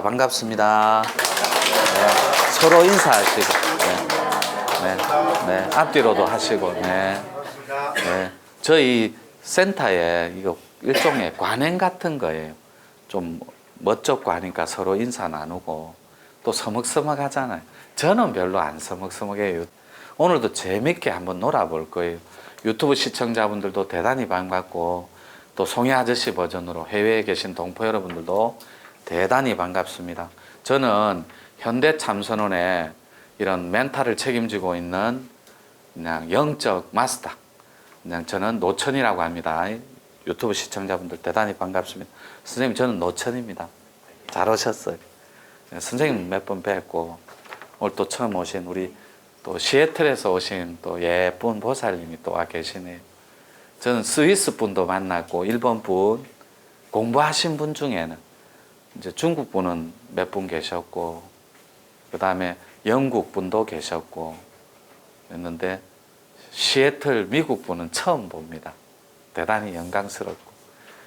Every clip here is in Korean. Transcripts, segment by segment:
자, 반갑습니다. 네, 서로 인사하시고, 네, 앞뒤로도 하시고, 네. 저희 센터에 이거 일종의 관행 같은 거예요. 좀 멋쩍고 하니까 서로 인사 나누고 또 서먹서먹하잖아요. 저는 별로 안 서먹서먹해요. 오늘도 재밌게 한번 놀아볼 거예요. 유튜브 시청자분들도 대단히 반갑고 또 송혜 아저씨 버전으로 해외에 계신 동포 여러분들도 대단히 반갑습니다. 저는 현대참선원의 이런 멘탈을 책임지고 있는 그냥 영적 마스터, 그냥 저는 노천이라고 합니다. 유튜브 시청자분들 대단히 반갑습니다. 선생님, 저는 노천입니다. 잘 오셨어요. 선생님 몇 번 뵙고 오늘 또 처음 오신 우리 또 시애틀에서 오신 또 예쁜 보살님이 또 와 계시네요. 저는 스위스 분도 만났고 일본 분, 공부하신 분 중에는 이제 중국 분은 몇 분 계셨고 그 다음에 영국 분도 계셨고 했는데 시애틀 미국 분은 처음 봅니다. 대단히 영광스럽고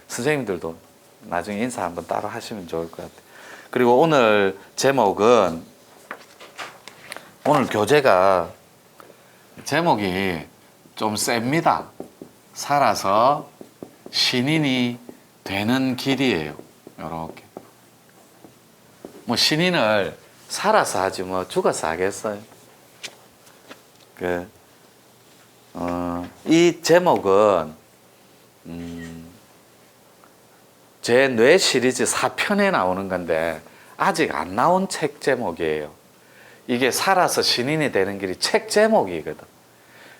선생님들도 나중에 인사 한번 따로 하시면 좋을 것 같아요. 그리고 오늘 제목은 오늘 교재가 제목이 좀 셉니다. 살아서 신인이 되는 길이에요. 요렇게 뭐 신인을 살아서 하지 뭐 죽어서 하겠어요. 이 제목은 제 뇌 시리즈 4편에 나오는 건데 아직 안 나온 책 제목이에요. 이게 살아서 신인이 되는 길이 책 제목이거든.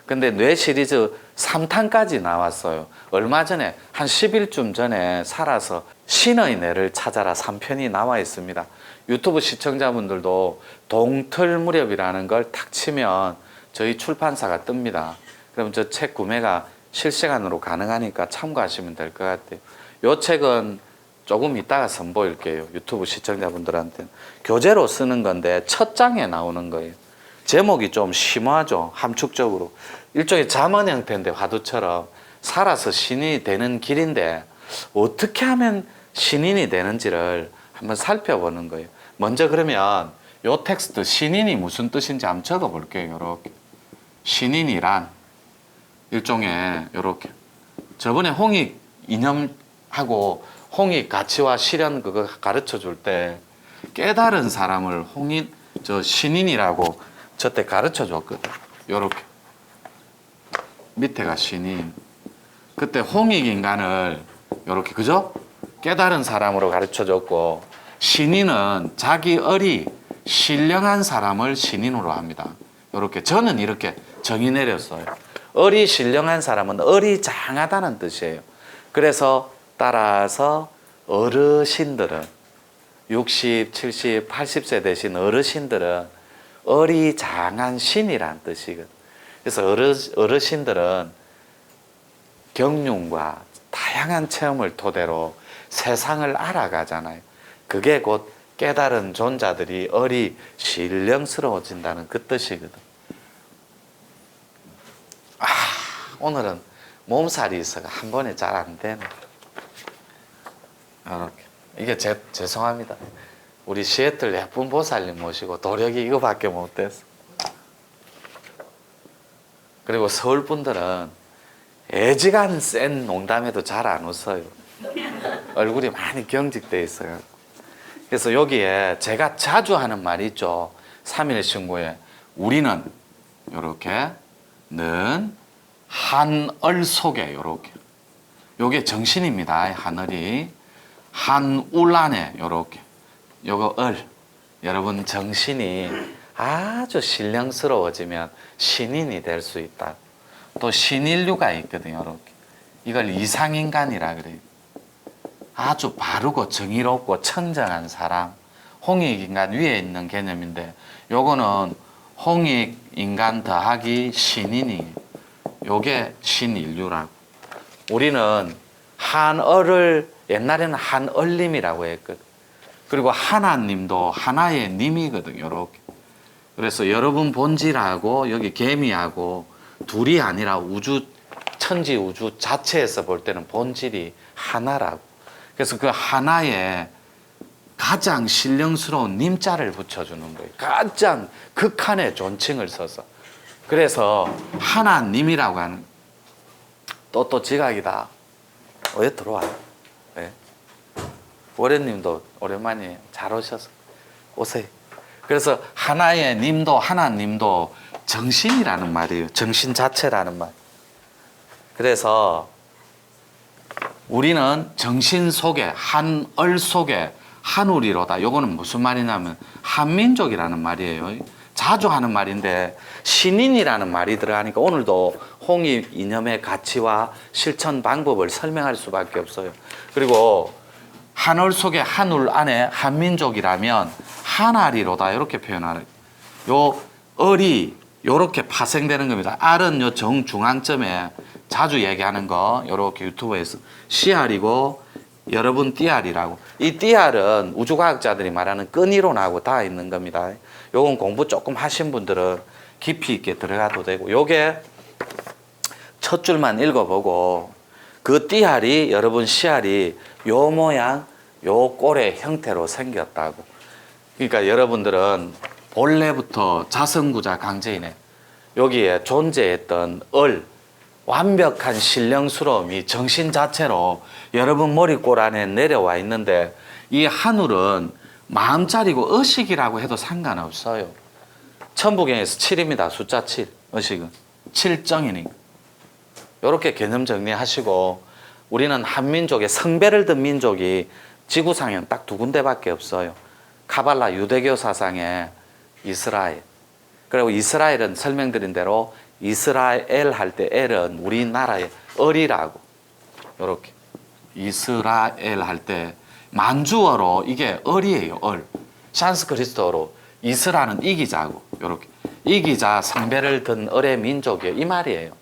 근데 뇌 시리즈 3탄까지 나왔어요. 얼마 전에 한 10일쯤 전에 살아서 신의 뇌를 찾아라 3편이 나와 있습니다. 유튜브 시청자분들도 동틀 무렵이라는 걸 탁 치면 저희 출판사가 뜹니다. 그럼 저 책 구매가 실시간으로 가능하니까 참고하시면 될 것 같아요. 이 책은 조금 이따가 선보일게요. 유튜브 시청자분들한테는. 교재로 쓰는 건데 첫 장에 나오는 거예요. 제목이 좀 심오하죠. 함축적으로. 일종의 잠언 형태인데 화두처럼 살아서 신인이 되는 길인데 어떻게 하면 신인이 되는지를 한번 살펴보는 거예요. 먼저 그러면 요 텍스트 신인이 무슨 뜻인지 한번 적어볼게요. 이렇게 신인이란 일종의 이렇게 저번에 홍익 이념하고 홍익 가치와 실현 그거 가르쳐 줄 때 깨달은 사람을 홍익 저 신인이라고 저때 가르쳐 줬거든. 요렇게 밑에가 신인. 그때 홍익 인간을 요렇게 그죠? 깨달은 사람으로 가르쳐 줬고 신인은 자기 을이 신령한 사람을 신인으로 합니다. 요렇게 저는 이렇게 정의 내렸어요. 을이 신령한 사람은 을이 장하다는 뜻이에요. 그래서 따라서 어르신들은 60, 70, 80세 되신 어르신들은 을이 장한 신이란 뜻이거든. 그래서 어르신들은 경륜과 다양한 체험을 토대로 세상을 알아가잖아요. 그게 곧 깨달은 존자들이 을이 신령스러워진다는 그 뜻이거든. 오늘은 몸살이 있어서 한 번에 잘 안 되네. 이렇게. 이게 죄송합니다. 우리 시애틀 예쁜 보살님 모시고 도력이 이거밖에 못 됐어. 그리고 서울 분들은 애지간 센 농담에도 잘 안 웃어요. 얼굴이 많이 경직돼 있어요. 그래서 여기에 제가 자주 하는 말이 있죠. 3일 신고에 우리는 이렇게 는 한을 속에 이렇게 요게 정신입니다. 하늘이 한울 안에 요렇게 요거 을 여러분 정신이 아주 신령스러워지면 신인이 될 수 있다. 또 신인류가 있거든요. 이렇게 이걸 이상인간이라 그래요. 아주 바르고 정의롭고 청정한 사람, 홍익인간 위에 있는 개념인데 요거는 홍익인간 더하기 신인이에요. 요게 신인류라고. 우리는 한얼을 옛날에는 한얼님이라고 했거든. 그리고 하나님도 하나의 님이거든. 요렇게. 그래서 여러분 본질하고 여기 개미하고 둘이 아니라 우주 천지 우주 자체에서 볼 때는 본질이 하나라고. 그래서 그 하나의 가장 신령스러운 님자를 붙여주는 거예요. 가장 극한의 존칭을 써서. 그래서 하나님이라고 하는 또 지각이다. 왜 들어와요? 네. 월요님도 오랜만이에요. 잘 오셔서 오세요. 그래서 하나의 님도 하나님도 정신이라는 말이에요. 정신 자체라는 말. 그래서 우리는 정신 속에 한얼 속에 한우리로다. 요거는 무슨 말이냐면 한민족이라는 말이에요. 자주 하는 말인데 신인이라는 말이 들어가니까 오늘도 홍익 이념의 가치와 실천 방법을 설명할 수밖에 없어요. 그리고 한얼 속에 한울 안에 한민족이라면 한알이로다 이렇게 표현하는 요 얼이 요렇게 파생되는 겁니다. 알은 요 정중앙점에 자주 얘기하는 거 요렇게 유튜브에서 씨알이고 여러분 띠알이라고. 이 띠알은 우주과학자들이 말하는 끈이론하고 다 있는 겁니다. 요건 공부 조금 하신 분들은 깊이 있게 들어가도 되고 요게 첫 줄만 읽어보고 그 띠알이 여러분 씨알이 요 모양 요 꼴의 형태로 생겼다고. 그러니까 여러분들은 본래부터 자성구자 강제이네. 여기에 존재했던 완벽한 신령스러움이 정신 자체로 여러분 머리꼴 안에 내려와 있는데 이 한울은 마음자리고 의식이라고 해도 상관없어요. 천부경에서 7입니다. 숫자 7. 의식은 7정이니. 이렇게 개념 정리하시고 우리는 한민족의 성배를 든 민족이 지구상에는 딱 두 군데밖에 없어요. 카발라 유대교 사상의 이스라엘. 그리고 이스라엘은 설명드린 대로 이스라엘 할 때 엘은 우리나라의 얼이라고. 요렇게. 이스라엘 할 때 만주어로 이게 얼이에요. 얼. 산스크리트어로 이스라는 이기자고. 요렇게. 이기자 성배를 든 얼의 민족이에요. 이 말이에요.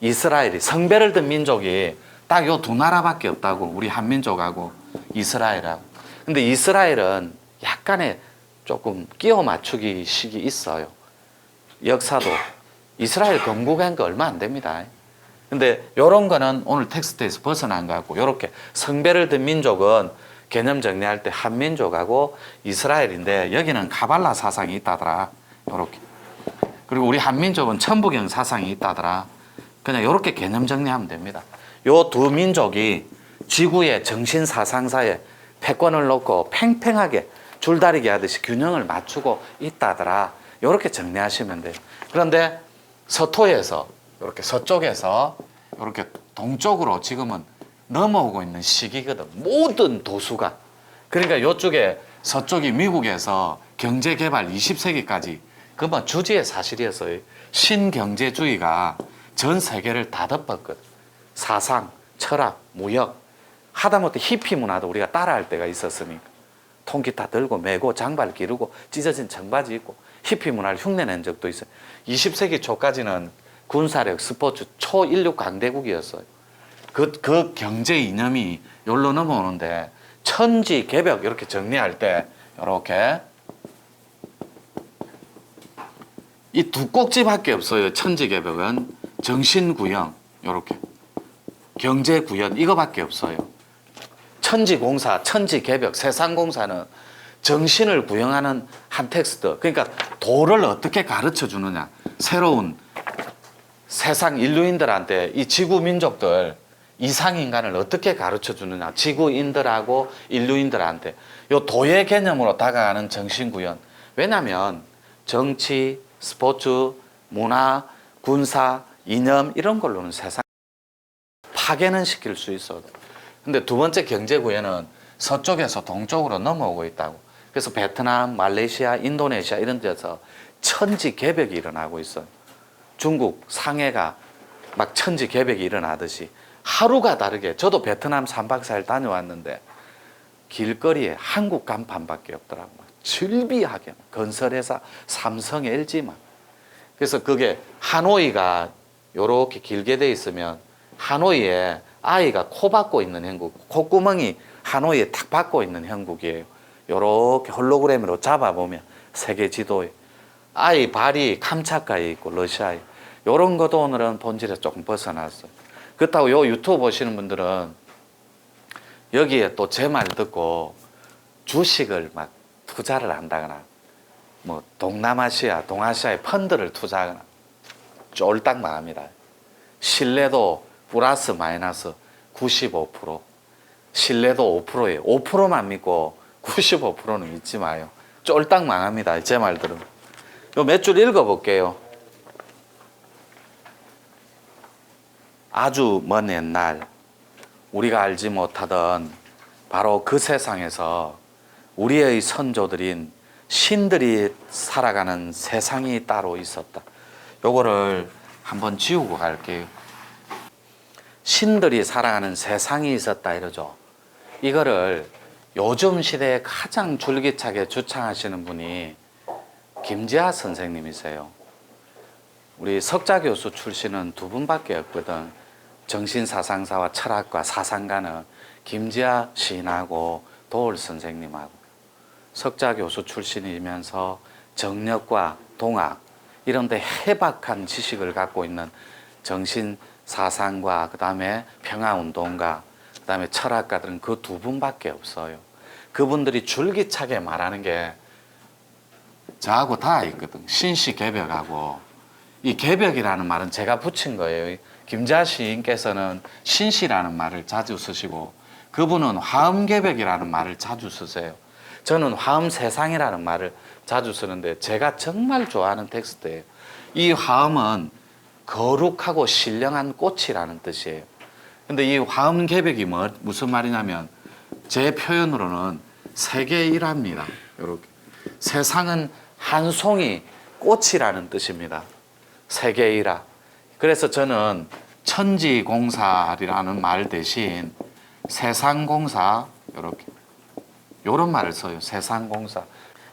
이스라엘이 성배를 든 민족이 딱 요 두 나라밖에 없다고. 우리 한민족하고 이스라엘하고. 근데 이스라엘은 약간의 조금 끼워 맞추기 식이 있어요. 역사도 이스라엘 건국한 거 얼마 안 됩니다. 근데 요런 거는 오늘 텍스트에서 벗어난 거 같고 요렇게 성배를 든 민족은 개념 정리할 때 한민족하고 이스라엘인데 여기는 카발라 사상이 있다더라. 요렇게. 그리고 우리 한민족은 천부경 사상이 있다더라. 그냥 요렇게 개념 정리하면 됩니다. 요 두 민족이 지구의 정신 사상사에 패권을 놓고 팽팽하게 줄다리기 하듯이 균형을 맞추고 있다더라. 요렇게 정리하시면 돼요. 그런데 서토에서 이렇게 서쪽에서 이렇게 동쪽으로 지금은 넘어오고 있는 시기거든. 모든 도수가. 그러니까 이쪽에 서쪽이 미국에서 경제개발 20세기까지 그건 주지의 사실이었어요. 신경제주의가 전 세계를 다 덮었거든. 사상, 철학, 무역, 하다못해 히피 문화도 우리가 따라할 때가 있었으니까. 통기타 들고 메고 장발 기르고 찢어진 청바지 입고 히피 문화를 흉내낸 적도 있어요. 20세기 초까지는 군사력, 스포츠 초인류 강대국이었어요. 그 경제 이념이 여기로 넘어오는데 천지개벽 이렇게 정리할 때 이렇게 이 두 꼭지밖에 없어요. 천지개벽은 정신구형 이렇게 경제구현 이거밖에 없어요. 천지공사, 천지개벽, 세상공사는 정신을 구형하는 한 텍스트. 그러니까 도를 어떻게 가르쳐 주느냐. 새로운 세상 인류인들한테 이 지구 민족들 이상인간을 어떻게 가르쳐 주느냐. 지구인들하고 인류인들한테 요 도의 개념으로 다가가는 정신구현. 왜냐하면 정치, 스포츠, 문화, 군사, 이념 이런 걸로는 세상 파괴는 시킬 수 있어도. 근데 두 번째 경제구현은 서쪽에서 동쪽으로 넘어오고 있다고. 그래서 베트남, 말레이시아, 인도네시아 이런 데서 천지개벽이 일어나고 있어요. 중국, 상해가 막 천지개벽이 일어나듯이 하루가 다르게. 저도 베트남 3박 4일 다녀왔는데 길거리에 한국 간판밖에 없더라고요. 즐비하게 건설회사 삼성, LG만. 그래서 그게 하노이가 요렇게 길게 돼 있으면 하노이에 아이가 코 박고 있는 형국, 콧구멍이 하노이에 탁 박고 있는 형국이에요. 요렇게 홀로그램으로 잡아보면 세계 지도에 아이 발이 캄차카에 있고 러시아에. 요런 것도 오늘은 본질에서 조금 벗어났어요. 그렇다고 요 유튜브 보시는 분들은 여기에 또 제 말 듣고 주식을 막 투자를 한다거나 뭐 동남아시아, 동아시아의 펀드를 투자하거나 쫄딱 망합니다. 신뢰도 플러스 마이너스 95%, 신뢰도 5%예요. 5%만 믿고 95%는 믿지 마요. 쫄딱 망합니다. 제 말들은. 요 몇 줄 읽어볼게요. 아주 먼 옛날 우리가 알지 못하던 바로 그 세상에서 우리의 선조들인 신들이 살아가는 세상이 따로 있었다. 요거를 한번 지우고 갈게요. 신들이 살아가는 세상이 있었다 이러죠. 이거를 요즘 시대에 가장 줄기차게 주창하시는 분이 김지하 선생님이세요. 우리 석자 교수 출신은 두 분밖에 없거든. 정신사상사와 철학과 사상가는 김지하 시인하고 도울 선생님하고, 석자 교수 출신이면서 정력과 동학 이런 데 해박한 지식을 갖고 있는 정신사상과 그 다음에 평화운동가 그 다음에 철학가들은 그 두 분밖에 없어요. 그분들이 줄기차게 말하는 게 저하고 다 있거든. 신시개벽하고, 이 개벽이라는 말은 제가 붙인 거예요. 김지하 시인께서는 신시라는 말을 자주 쓰시고 그분은 화엄개벽이라는 말을 자주 쓰세요. 저는 화엄세상이라는 말을 자주 쓰는데 제가 정말 좋아하는 텍스트예요. 이 화엄은 거룩하고 신령한 꽃이라는 뜻이에요. 근데 이 화엄개벽이 무슨 말이냐면 제 표현으로는 세계일화입니다. 이렇게 세상은 한 송이 꽃이라는 뜻입니다. 세계일화. 그래서 저는 천지공사라는 말 대신 세상공사 이렇게 요런 말을 써요. 세상공사.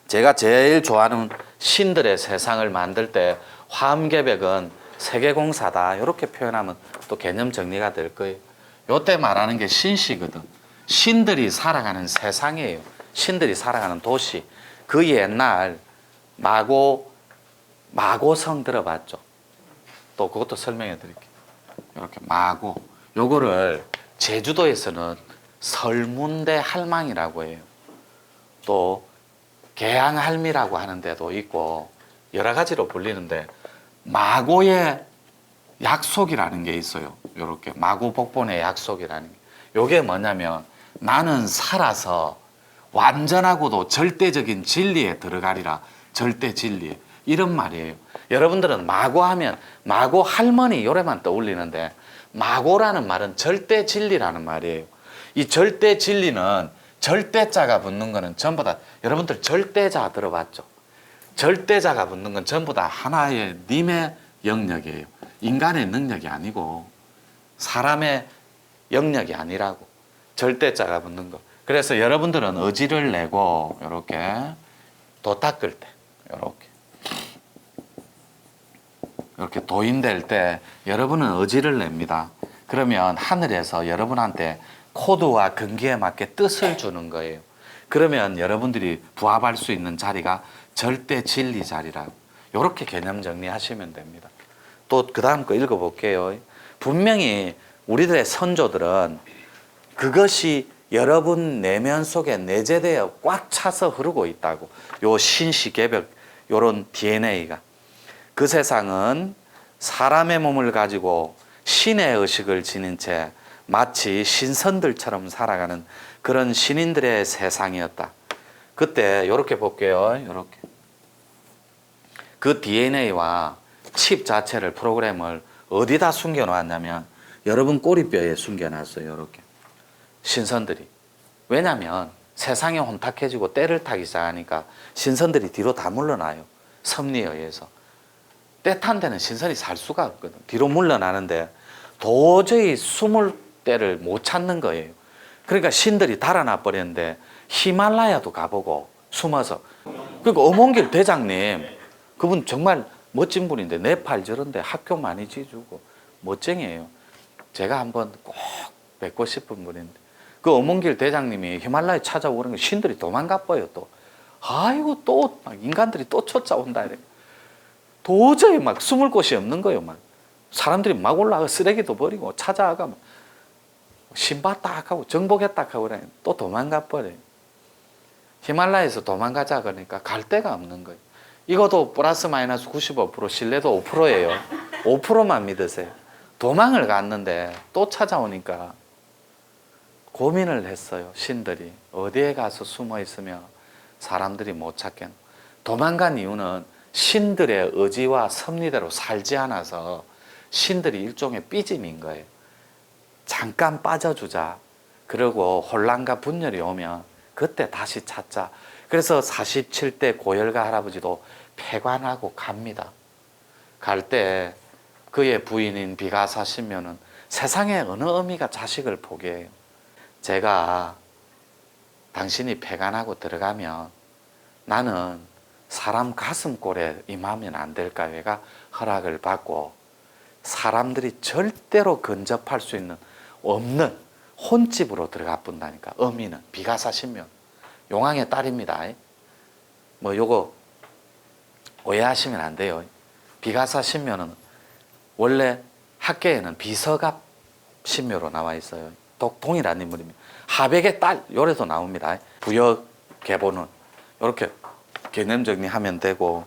제가 제일 좋아하는 신들의 세상을 만들 때 화엄개벽은 세계공사다 이렇게 표현하면 또 개념 정리가 될 거예요. 요때 말하는 게 신시거든. 신들이 살아가는 세상이에요. 신들이 살아가는 도시. 그 옛날 마고성 들어봤죠? 또 그것도 설명해 드릴게요. 이렇게 마고. 요거를 제주도에서는 설문대 할망이라고 해요. 또 개항할미라고 하는 데도 있고 여러 가지로 불리는데 마고의 약속이라는 게 있어요. 이렇게 마고복본의 약속이라는 게. 요게 뭐냐면 나는 살아서 완전하고도 절대적인 진리에 들어가리라. 절대 진리에. 이런 말이에요. 여러분들은 마고하면 마고 할머니 요래만 떠올리는데 마고라는 말은 절대 진리라는 말이에요. 이 절대 진리는 절대자가 붙는 거는 전부 다 여러분들 절대자 들어봤죠? 절대자가 붙는 건 전부 다 하나의 님의 영역이에요. 인간의 능력이 아니고 사람의 영역이 아니라고. 절대자가 붙는 거. 그래서 여러분들은 의지를 내고 이렇게 도 닦을 때 이렇게 도인될 때 여러분은 의지를 냅니다. 그러면 하늘에서 여러분한테 코드와 근기에 맞게 뜻을 주는 거예요. 그러면 여러분들이 부합할 수 있는 자리가 절대 진리 자리라고. 이렇게 개념 정리하시면 됩니다. 또 그 다음 거 읽어볼게요. 분명히 우리들의 선조들은 그것이 여러분 내면 속에 내재되어 꽉 차서 흐르고 있다고. 요 신시개벽 요런 DNA가. 그 세상은 사람의 몸을 가지고 신의 의식을 지닌 채 마치 신선들처럼 살아가는 그런 신인들의 세상이었다. 그때 이렇게 볼게요. 이렇게 그 DNA와 칩 자체를 프로그램을 어디다 숨겨놓았냐면 여러분 꼬리뼈에 숨겨놨어요. 이렇게 신선들이. 왜냐하면 세상에 혼탁해지고 때를 타기 시작하니까 신선들이 뒤로 다 물러나요. 섭리에 의해서. 때 탄 데는 신선이 살 수가 없거든. 뒤로 물러나는데 도저히 숨을 때를 못 찾는 거예요. 그러니까 신들이 달아나 버렸는데 히말라야도 가보고 숨어서. 그러니까 엄원길 대장님, 그분 정말 멋진 분인데 네팔 저런데 학교 많이 지어주고 멋쟁이에요. 제가 한번 꼭 뵙고 싶은 분인데 그 엄원길 대장님이 히말라야 찾아오는 거 신들이 도망가 버요. 또 아이고 또 인간들이 또 쫓아온다 이래. 도저히 막 숨을 곳이 없는 거예요. 막 사람들이 막 올라가 쓰레기도 버리고 찾아가 막 신바 딱 하고 정복했다 하고 그래. 또 도망가 버려요. 히말라야에서 도망가자 그러니까 갈 데가 없는 거예요. 이것도 플러스 마이너스 95% 신뢰도 5%예요. 5%만 믿으세요. 도망을 갔는데 또 찾아오니까 고민을 했어요. 신들이 어디에 가서 숨어 있으면 사람들이 못 찾겠노. 도망간 이유는 신들의 의지와 섭리대로 살지 않아서 신들이 일종의 삐짐인 거예요. 잠깐 빠져주자. 그리고 혼란과 분열이 오면 그때 다시 찾자. 그래서 47대 고열가 할아버지도 폐관하고 갑니다. 갈 때 그의 부인인 비가사 신묘는 세상에 어느 어미가 자식을 포기해요. 제가 당신이 폐관하고 들어가면 나는 사람 가슴골에 임하면 안 될까? 얘가 허락을 받고 사람들이 절대로 근접할 수 있는 없는 혼집으로 들어가 본다니까. 어미는 비가사 신묘 용왕의 딸입니다. 뭐 요거 오해하시면 안 돼요. 비가사 신묘는 원래 학계에는 비서갑 신묘로 나와 있어요. 동일한 인물입니다. 하백의 딸 요래도 나옵니다. 부역 계보는 이렇게 개념 정리하면 되고,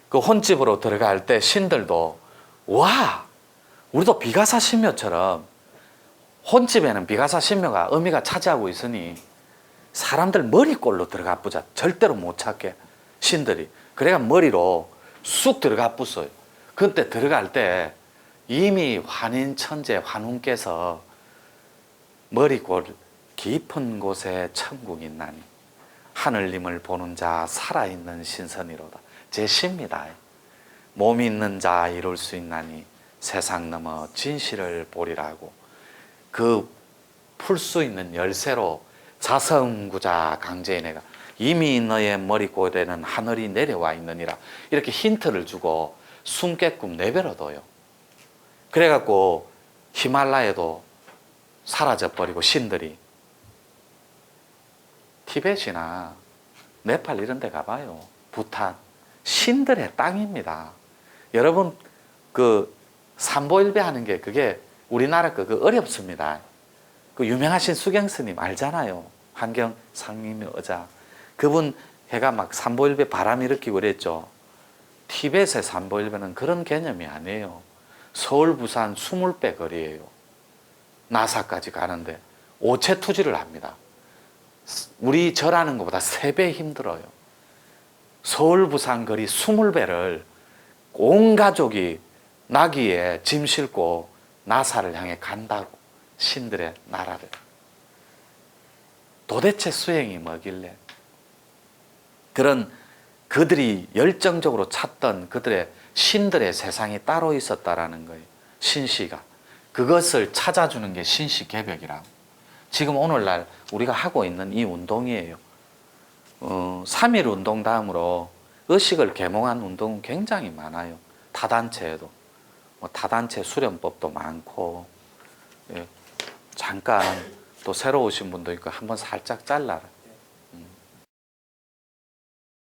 그 혼집으로 들어갈 때 신들도 와 우리도 비가사 신묘처럼 혼집에는 비가사 신묘가 어미가 차지하고 있으니 사람들 머리꼴로 들어가 보자. 절대로 못 찾게 신들이. 그래가 머리로 쑥 들어가 붙어요. 그때 들어갈 때 이미 환인천재 환웅께서 머리꼴 깊은 곳에 천국이 있나니 하늘님을 보는 자 살아있는 신선이로다. 제 시입니다. 몸이 있는 자 이룰 수 있나니 세상 넘어 진실을 보리라고 그 풀 수 있는 열쇠로 자성구자 강제인애가 이미 너의 머리꼴에는 하늘이 내려와 있느니라 이렇게 힌트를 주고 숨게끔 내버려둬요. 그래갖고 히말라야도 사라져버리고 신들이 티벳이나 네팔 이런 데 가봐요. 부탄 신들의 땅입니다. 여러분 그 삼보일배 하는 게 그게 우리나라 그 어렵습니다. 그 유명하신 수경 스님 알잖아요. 환경 상림의 의자. 그분 해가 막 삼보일배 바람 일으키고 그랬죠. 티벳의 삼보일배는 그런 개념이 아니에요. 서울 부산 20배 거리예요. 나사까지 가는데 오체 투지를 합니다. 우리 절하는 것보다 3배 힘들어요. 서울 부산 거리 20배를 온 가족이 나귀에 짐 싣고 나사를 향해 간다고. 신들의 나라를. 도대체 수행이 뭐길래 그런 그들이 열정적으로 찾던 그들의 신들의 세상이 따로 있었다라는 거예요. 신시가. 그것을 찾아주는 게 신시개벽이라고. 지금 오늘날 우리가 하고 있는 이 운동이에요. 3.1 운동 다음으로 의식을 계몽한 운동은 굉장히 많아요. 타단체에도. 뭐 타단체 수련법도 많고, 예, 잠깐 또 새로 오신 분도 있고 한번 살짝 잘라라.